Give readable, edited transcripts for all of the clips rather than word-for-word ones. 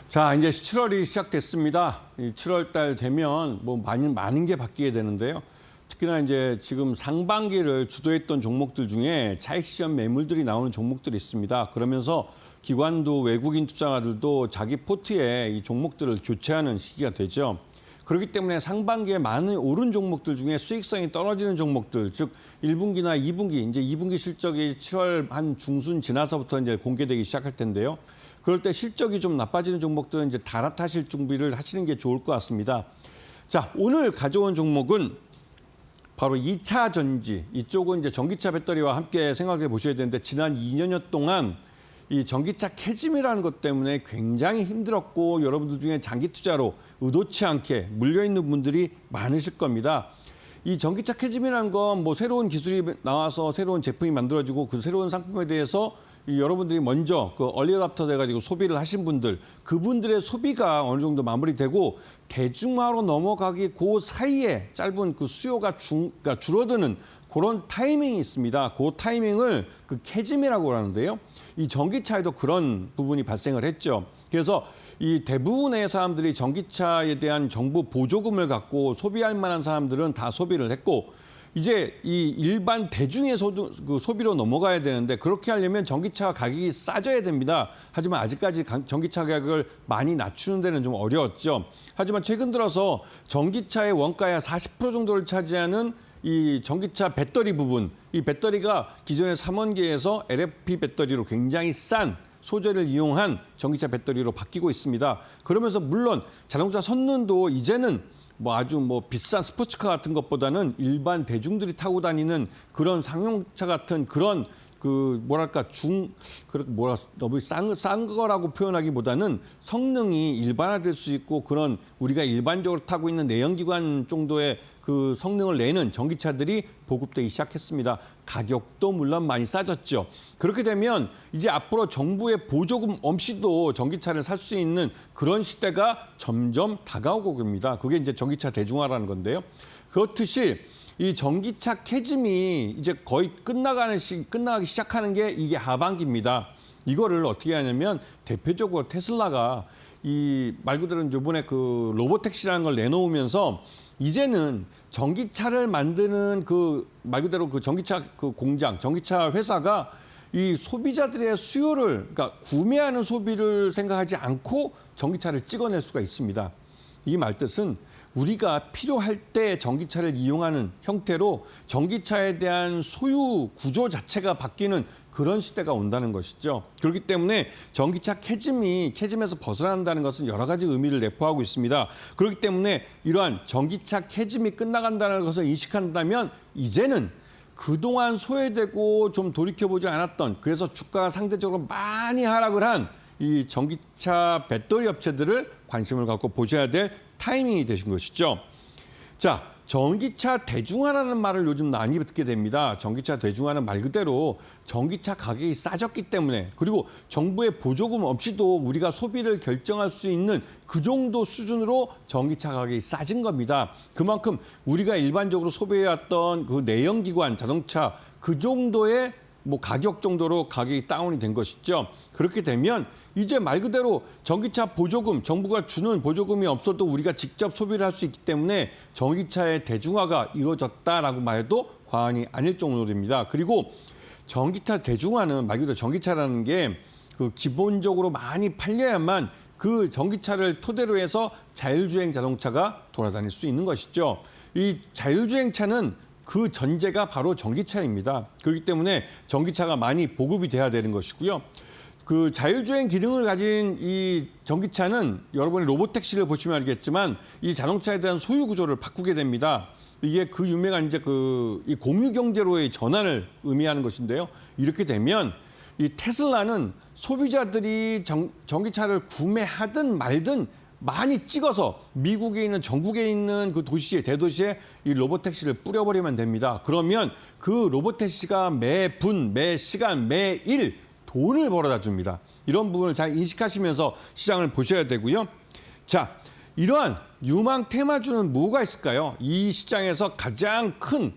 자, 이제 7월이 시작됐습니다. 이 7월 달 되면 뭐 많은 게 바뀌게 되는데요. 특히나 이제 지금 상반기를 주도했던 종목들 중에 차익 실현 매물들이 나오는 종목들이 있습니다. 그러면서 기관도 외국인 투자가들도 자기 포트에 이 종목들을 교체하는 시기가 되죠. 그렇기 때문에 상반기에 많은 오른 종목들 중에 수익성이 떨어지는 종목들, 즉 1분기나 2분기, 이제 2분기 실적이 7월 한 중순 지나서부터 이제 공개되기 시작할 텐데요. 그럴 때 실적이 좀 나빠지는 종목들은 이제 갈아타실 준비를 하시는 게 좋을 것 같습니다. 자, 오늘 가져온 종목은 바로 2차 전지, 이쪽은 이제 전기차 배터리와 함께 생각해 보셔야 되는데 지난 2년여 동안 이 전기차 캐즘이라는 것 때문에 굉장히 힘들었고 여러분들 중에 장기 투자로 의도치 않게 물려있는 분들이 많으실 겁니다. 이 전기차 캐즘이라는 건 뭐 새로운 기술이 나와서 새로운 제품이 만들어지고 그 새로운 상품에 대해서 여러분들이 먼저 그 얼리어답터 돼가지고 소비를 하신 분들, 그분들의 소비가 어느 정도 마무리되고 대중화로 넘어가기 그 사이에 짧은 그 수요가 그러니까 줄어드는 그런 타이밍이 있습니다. 그 타이밍을 그 캐즘이라고 하는데요. 이 전기차에도 그런 부분이 발생을 했죠. 그래서 이 대부분의 사람들이 전기차에 대한 정부 보조금을 갖고 소비할 만한 사람들은 다 소비를 했고 이제 이 일반 대중의 소비로 넘어가야 되는데 그렇게 하려면 전기차 가격이 싸져야 됩니다. 하지만 아직까지 전기차 가격을 많이 낮추는 데는 좀 어려웠죠. 하지만 최근 들어서 전기차의 원가의 40% 정도를 차지하는 이 전기차 배터리 부분, 이 배터리가 기존의 3원기에서 LFP 배터리로 굉장히 싼 소재를 이용한 전기차 배터리로 바뀌고 있습니다. 그러면서 물론 자동차 성능도 이제는 뭐 아주 뭐 비싼 스포츠카 같은 것보다는 일반 대중들이 타고 다니는 그런 상용차 같은 그런 그 뭐랄까 너무 싼 거라고 표현하기보다는 성능이 일반화될 수 있고 그런 우리가 일반적으로 타고 있는 내연기관 정도의 그 성능을 내는 전기차들이 보급되기 시작했습니다. 가격도 물론 많이 싸졌죠. 그렇게 되면 이제 앞으로 정부의 보조금 없이도 전기차를 살 수 있는 그런 시대가 점점 다가오고 있습니다. 그게 이제 전기차 대중화라는 건데요. 그렇듯이 이 전기차 캐즘이 이제 거의 끝나가기 시작하는 게 이게 하반기입니다. 이거를 어떻게 하냐면 대표적으로 테슬라가 이 말 그대로 이번에 그 로보택시라는 걸 내놓으면서 이제는 전기차를 만드는 그 말 그대로 그 전기차 그 공장, 전기차 회사가 이 소비자들의 수요를 그러니까 구매하는 소비를 생각하지 않고 전기차를 찍어낼 수가 있습니다. 이 말뜻은 우리가 필요할 때 전기차를 이용하는 형태로 전기차에 대한 소유 구조 자체가 바뀌는 그런 시대가 온다는 것이죠. 그렇기 때문에 전기차 캐즘에서 벗어난다는 것은 여러 가지 의미를 내포하고 있습니다. 그렇기 때문에 이러한 전기차 캐즘이 끝나간다는 것을 인식한다면 이제는 그동안 소외되고 좀 돌이켜보지 않았던 그래서 주가가 상대적으로 많이 하락을 한 이 전기차 배터리 업체들을 관심을 갖고 보셔야 될 타이밍이 되신 것이죠. 자, 전기차 대중화라는 말을 요즘 많이 듣게 됩니다. 전기차 대중화는 말 그대로 전기차 가격이 싸졌기 때문에 그리고 정부의 보조금 없이도 우리가 소비를 결정할 수 있는 그 정도 수준으로 전기차 가격이 싸진 겁니다. 그만큼 우리가 일반적으로 소비해왔던 그 내연기관 자동차 그 정도의 뭐 가격 정도로 가격이 다운이 된 것이죠. 그렇게 되면 이제 말 그대로 전기차 보조금, 정부가 주는 보조금이 없어도 우리가 직접 소비를 할 수 있기 때문에 전기차의 대중화가 이루어졌다라고 말해도 과언이 아닐 정도입니다. 그리고 전기차 대중화는 말 그대로 전기차라는 게 그 기본적으로 많이 팔려야만 그 전기차를 토대로 해서 자율주행 자동차가 돌아다닐 수 있는 것이죠. 이 자율주행차는 그 전제가 바로 전기차입니다. 그렇기 때문에 전기차가 많이 보급이 돼야 되는 것이고요. 그 자율주행 기능을 가진 이 전기차는 여러분이 로보택시를 보시면 알겠지만 이 자동차에 대한 소유 구조를 바꾸게 됩니다. 이게 그 유명한 이제 이 공유 경제로의 전환을 의미하는 것인데요. 이렇게 되면 이 테슬라는 소비자들이 전기차를 구매하든 말든 많이 찍어서 미국에 있는 전국에 있는 그 도시에 대도시에 이 로보택시를 뿌려버리면 됩니다. 그러면 그 로보택시가 매분, 매시간, 매일 돈을 벌어다 줍니다. 이런 부분을 잘 인식하시면서 시장을 보셔야 되고요. 자, 이러한 유망 테마주는 뭐가 있을까요? 이 시장에서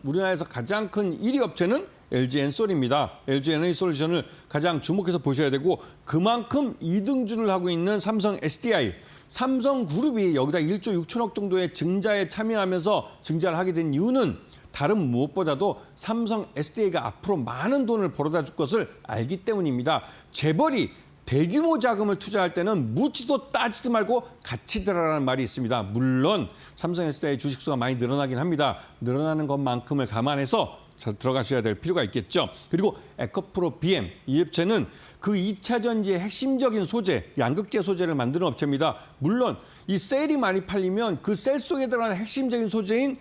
우리나라에서 가장 큰 1위 업체는 LG 엔솔입니다. LG 에너지솔루션을 가장 주목해서 보셔야 되고 그만큼 이등주를 하고 있는 삼성 SDI. 삼성그룹이 여기다 1조 6천억 정도의 증자에 참여하면서 증자를 하게 된 이유는 다른 무엇보다도 삼성 SDI가 앞으로 많은 돈을 벌어다 줄 것을 알기 때문입니다. 재벌이 대규모 자금을 투자할 때는 묻지도 따지도 말고 같이 들어라는 말이 있습니다. 물론 삼성 SDI 주식수가 많이 늘어나긴 합니다. 늘어나는 것만큼을 감안해서 들어가셔야 될 필요가 있겠죠. 그리고 에코프로 BM 이 업체는 그 2차 전지의 핵심적인 소재, 양극재 소재를 만드는 업체입니다. 물론 이 셀이 많이 팔리면 그 셀 속에 들어가는 핵심적인 소재인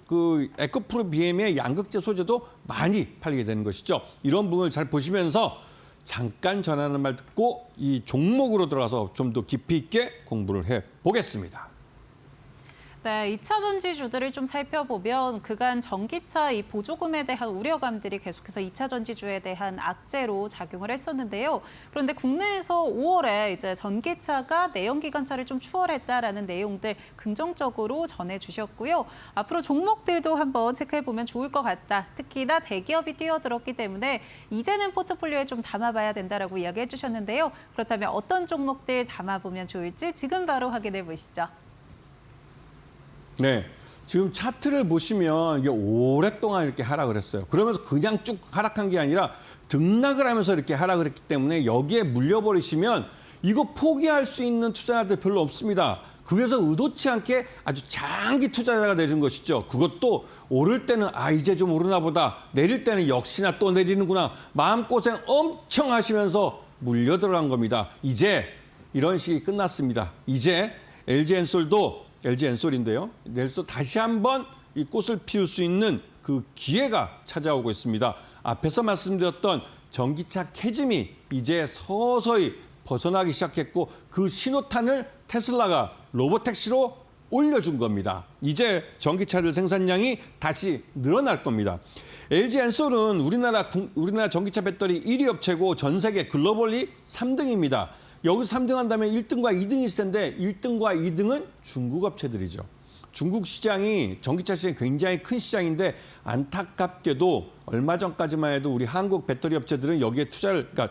그 에코프로 BM의 양극재 소재도 많이 팔리게 되는 것이죠. 이런 부분을 잘 보시면서 잠깐 전하는 말 듣고 이 종목으로 들어가서 좀 더 깊이 있게 공부를 해보겠습니다. 네, 2차 전지주들을 좀 살펴보면 그간 전기차 이 보조금에 대한 우려감들이 계속해서 2차 전지주에 대한 악재로 작용을 했었는데요. 그런데 국내에서 5월에 이제 전기차가 내연기관차를 좀 추월했다라는 내용들 긍정적으로 전해주셨고요. 앞으로 종목들도 한번 체크해보면 좋을 것 같다. 특히나 대기업이 뛰어들었기 때문에 이제는 포트폴리오에 좀 담아봐야 된다라고 이야기해 주셨는데요. 그렇다면 어떤 종목들 담아보면 좋을지 지금 바로 확인해 보시죠. 네, 지금 차트를 보시면 이게 오랫동안 이렇게 하락을 했어요. 그러면서 그냥 쭉 하락한 게 아니라 등락을 하면서 이렇게 하락을 했기 때문에 여기에 물려버리시면 이거 포기할 수 있는 투자자들 별로 없습니다. 그래서 의도치 않게 아주 장기 투자자가 되는 것이죠. 그것도 오를 때는 이제 좀 오르나 보다. 내릴 때는 역시나 또 내리는구나. 마음고생 엄청 하시면서 물려 들어간 겁니다. 이제 이런 시기 끝났습니다. 이제 LG 엔솔인데요. 내일서 다시 한번 이 꽃을 피울 수 있는 그 기회가 찾아오고 있습니다. 앞에서 말씀드렸던 전기차 캐즘이 이제 서서히 벗어나기 시작했고 그 신호탄을 테슬라가 로보택시로 올려준 겁니다. 이제 전기차들 생산량이 다시 늘어날 겁니다. LG 엔솔은 우리나라 전기차 배터리 1위 업체고 전 세계 글로벌리 3등입니다. 여기서 3등한다면 1등과 2등이 있을 텐데 1등과 2등은 중국 업체들이죠. 중국 시장이 전기차 시장이 굉장히 큰 시장인데 안타깝게도 얼마 전까지만 해도 우리 한국 배터리 업체들은 여기에 그러니까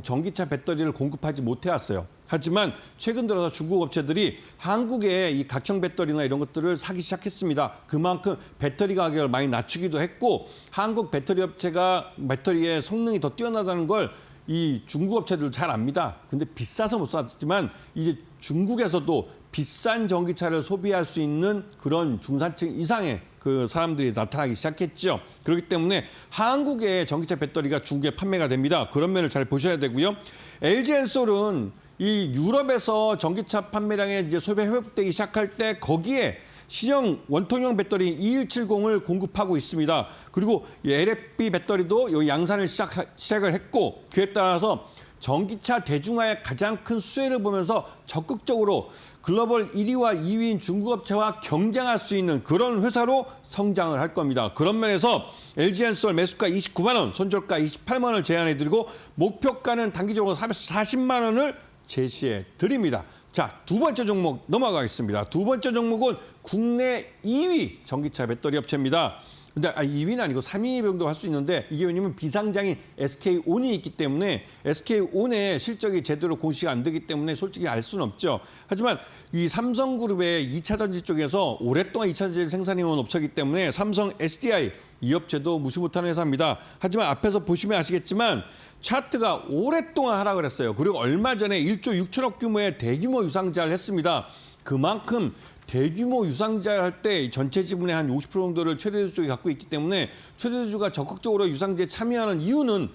전기차 배터리를 공급하지 못해왔어요. 하지만 최근 들어서 중국 업체들이 한국의 이 각형 배터리나 이런 것들을 사기 시작했습니다. 그만큼 배터리 가격을 많이 낮추기도 했고 한국 배터리 업체가 배터리의 성능이 더 뛰어나다는 걸 이 중국 업체들 잘 압니다. 근데 비싸서 못 샀지만 이제 중국에서도 비싼 전기차를 소비할 수 있는 그런 중산층 이상의 그 사람들이 나타나기 시작했죠. 그렇기 때문에 한국의 전기차 배터리가 중국에 판매가 됩니다. 그런 면을 잘 보셔야 되고요. LG 엔솔은 이 유럽에서 전기차 판매량이 이제 소비 회복되기 시작할 때 거기에 신형 원통형 배터리 2170을 공급하고 있습니다. 그리고 LFP 배터리도 이 양산을 시작을 했고 그에 따라서 전기차 대중화의 가장 큰 수혜를 보면서 적극적으로 글로벌 1위와 2위인 중국 업체와 경쟁할 수 있는 그런 회사로 성장을 할 겁니다. 그런 면에서 LG 엔솔 매수가 29만 원, 손절가 28만 원을 제안해드리고 목표가는 단기적으로 440만 원을 제시해 드립니다. 자, 두 번째 종목 넘어가겠습니다. 두 번째 종목은 국내 2위 전기차 배터리 업체입니다. 근데 2위는 아니고 3위 정도 할 수 있는데 이게 왜냐면 비상장인 SK온이 있기 때문에 SK온의 실적이 제대로 공시가 안 되기 때문에 솔직히 알 수는 없죠. 하지만 이 삼성그룹의 2차 전지 쪽에서 오랫동안 2차 전지를 생산해온 업체이기 때문에 삼성 SDI 이 업체도 무시 못하는 회사입니다. 하지만 앞에서 보시면 아시겠지만 차트가 오랫동안 하락을 했어요. 그리고 얼마 전에 1조 6천억 규모의 대규모 유상증자를 했습니다. 그만큼 대규모 유상증자를 할 때 전체 지분의 한 50% 정도를 최대주 쪽이 갖고 있기 때문에 최대주가 적극적으로 유상증자에 참여하는 이유는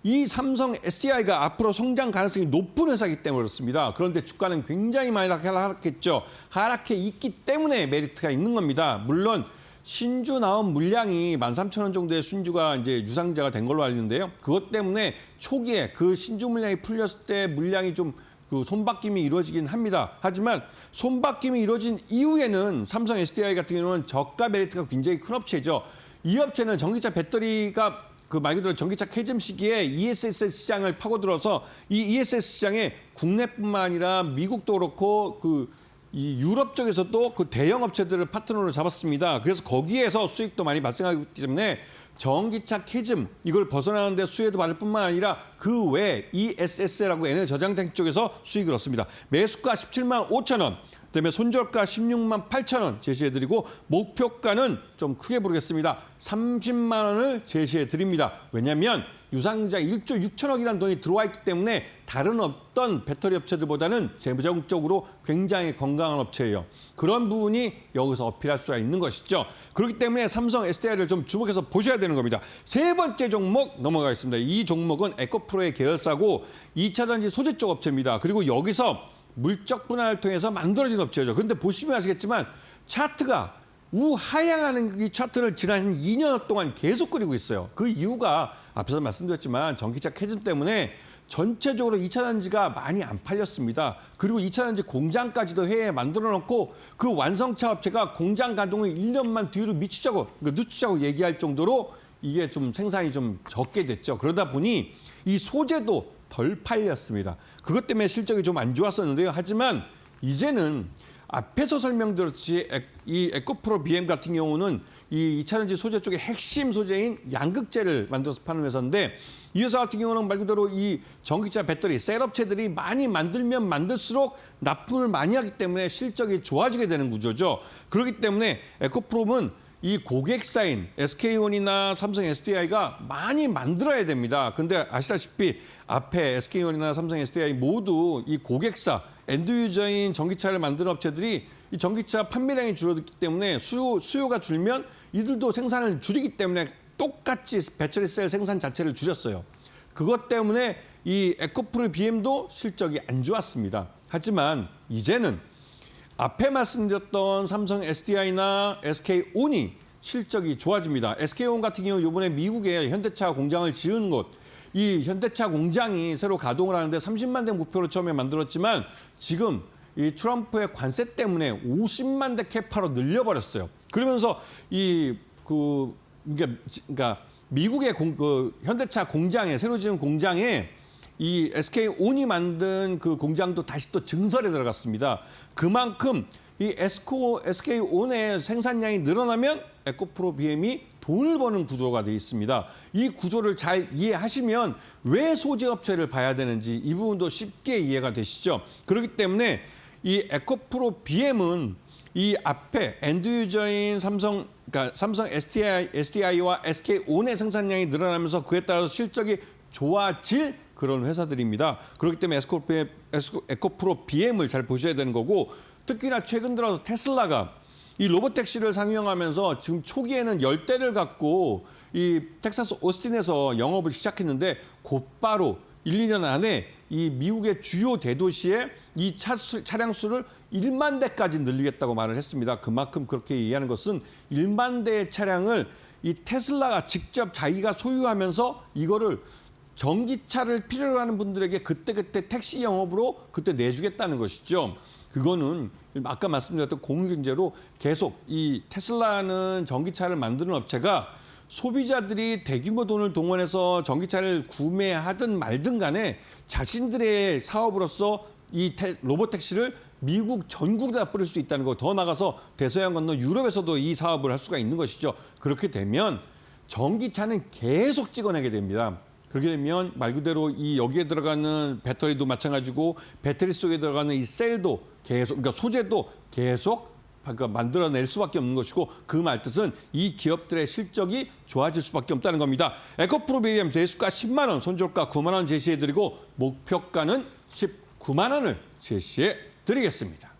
이 삼성 SDI가 앞으로 성장 가능성이 높은 회사이기 때문에 그렇습니다. 그런데 주가는 굉장히 많이 하락했죠. 하락해 있기 때문에 메리트가 있는 겁니다. 물론 신주 나온 물량이 13,000원 정도의 신주가 이제 유상증자가 된 걸로 알리는데요. 그것 때문에 초기에 그 신주 물량이 풀렸을 때 물량이 좀 그 손바뀜이 이루어지긴 합니다. 하지만 손바뀜이 이루어진 이후에는 삼성 SDI 같은 경우는 저가 메리트가 굉장히 큰 업체죠. 이 업체는 전기차 배터리가 말 그대로 전기차 캐즘 시기에 ESS 시장을 파고들어서 이 ESS 시장에 국내뿐만 아니라 미국도 그렇고 이 유럽 쪽에서도 그 대형 업체들을 파트너로 잡았습니다. 그래서 거기에서 수익도 많이 발생하기 때문에 전기차 캐즘 이걸 벗어나는데 수혜도 받을 뿐만 아니라 그 외 ESS라고 에너지 저장장 쪽에서 수익을 얻습니다. 매수가 17만 5천 원. 그다음에 손절가 16만 8천 원 제시해드리고 목표가는 좀 크게 부르겠습니다. 30만 원을 제시해드립니다. 왜냐하면 유상증자 1조 6천억이라는 돈이 들어와 있기 때문에 다른 어떤 배터리 업체들보다는 재무적으로 굉장히 건강한 업체예요. 그런 부분이 여기서 어필할 수가 있는 것이죠. 그렇기 때문에 삼성 SDI를 좀 주목해서 보셔야 되는 겁니다. 세 번째 종목 넘어가겠습니다. 이 종목은 에코프로의 계열사고 2차 전지 소재 쪽 업체입니다. 그리고 여기서 물적 분할을 통해서 만들어진 업체죠. 그런데 보시면 아시겠지만 차트가 우하향하는 이 차트를 지난 한 2년 동안 계속 그리고 있어요. 그 이유가 앞에서 말씀드렸지만 전기차 캐즘 때문에 전체적으로 2차 전지가 많이 안 팔렸습니다. 그리고 2차 전지 공장까지도 해외에 만들어 놓고 그 완성차 업체가 공장 가동을 1년만 뒤로 늦추자고 얘기할 정도로 이게 좀 생산이 좀 적게 됐죠. 그러다 보니 이 소재도 덜 팔렸습니다. 그것 때문에 실적이 좀 안 좋았었는데요. 하지만 이제는 앞에서 설명드렸듯이 이 에코프로 BM 같은 경우는 이 2차 전지 소재 쪽의 핵심 소재인 양극재를 만들어서 파는 회사인데 이 회사 같은 경우는 말 그대로 이 전기차 배터리 셀업체들이 많이 만들면 만들수록 납품을 많이 하기 때문에 실적이 좋아지게 되는 구조죠. 그렇기 때문에 에코프로는 이 고객사인 SK온이나 삼성 SDI가 많이 만들어야 됩니다. 근데 아시다시피 앞에 SK온이나 삼성 SDI 모두 이 고객사, 엔드유저인 전기차를 만드는 업체들이 이 전기차 판매량이 줄어들기 때문에 수요가 줄면 이들도 생산을 줄이기 때문에 똑같이 배터리 셀 생산 자체를 줄였어요. 그것 때문에 이 에코프로 BM도 실적이 안 좋았습니다. 하지만 이제는 앞에 말씀드렸던 삼성 SDI나 SK온이 실적이 좋아집니다. SK온 같은 경우 이번에 미국에 현대차 공장을 지은 곳, 이 현대차 공장이 새로 가동을 하는데 30만 대 목표로 처음에 만들었지만 지금 이 트럼프의 관세 때문에 50만 대 캐파로 늘려버렸어요. 그러면서 그러니까 미국의 현대차 공장에 새로 지은 공장에 이 SK온이 만든 그 공장도 다시 또 증설에 들어갔습니다. 그만큼 이 SK온의 생산량이 늘어나면 에코프로 BM이 돈을 버는 구조가 돼 있습니다. 이 구조를 잘 이해하시면 왜 소재업체를 봐야 되는지 이 부분도 쉽게 이해가 되시죠. 그렇기 때문에 이 에코프로 BM은 이 앞에 엔드유저인 삼성 SDI와 SK온의 생산량이 늘어나면서 그에 따라서 실적이 좋아질 그런 회사들입니다. 그렇기 때문에 에코프로 BM을 잘 보셔야 되는 거고 특히나 최근 들어서 테슬라가 이 로봇택시를 상용하면서 지금 초기에는 10대를 갖고 이 텍사스 오스틴에서 영업을 시작했는데 곧바로 1, 2년 안에 이 미국의 주요 대도시에 이 차량 수를 1만 대까지 늘리겠다고 말을 했습니다. 그만큼 그렇게 얘기하는 것은 1만 대의 차량을 이 테슬라가 직접 자기가 소유하면서 이거를 전기차를 필요로 하는 분들에게 그때그때 택시 영업으로 그때 내주겠다는 것이죠. 그거는 아까 말씀드렸던 공유경제로 계속 이 테슬라는 전기차를 만드는 업체가 소비자들이 대규모 돈을 동원해서 전기차를 구매하든 말든 간에 자신들의 사업으로서 이 로봇택시를 미국 전국에다 뿌릴 수 있다는 거, 더 나가서 대서양 건너 유럽에서도 이 사업을 할 수가 있는 것이죠. 그렇게 되면 전기차는 계속 찍어내게 됩니다. 그렇게 되면 말 그대로 이 여기에 들어가는 배터리도 마찬가지고 배터리 속에 들어가는 이 셀도 계속, 그러니까 소재도 계속 만들어낼 수밖에 없는 것이고 그 말 뜻은 이 기업들의 실적이 좋아질 수밖에 없다는 겁니다. 에코프로 BM 대수가 10만 원, 손절가 9만 원 제시해드리고 목표가는 19만 원을 제시해드리겠습니다.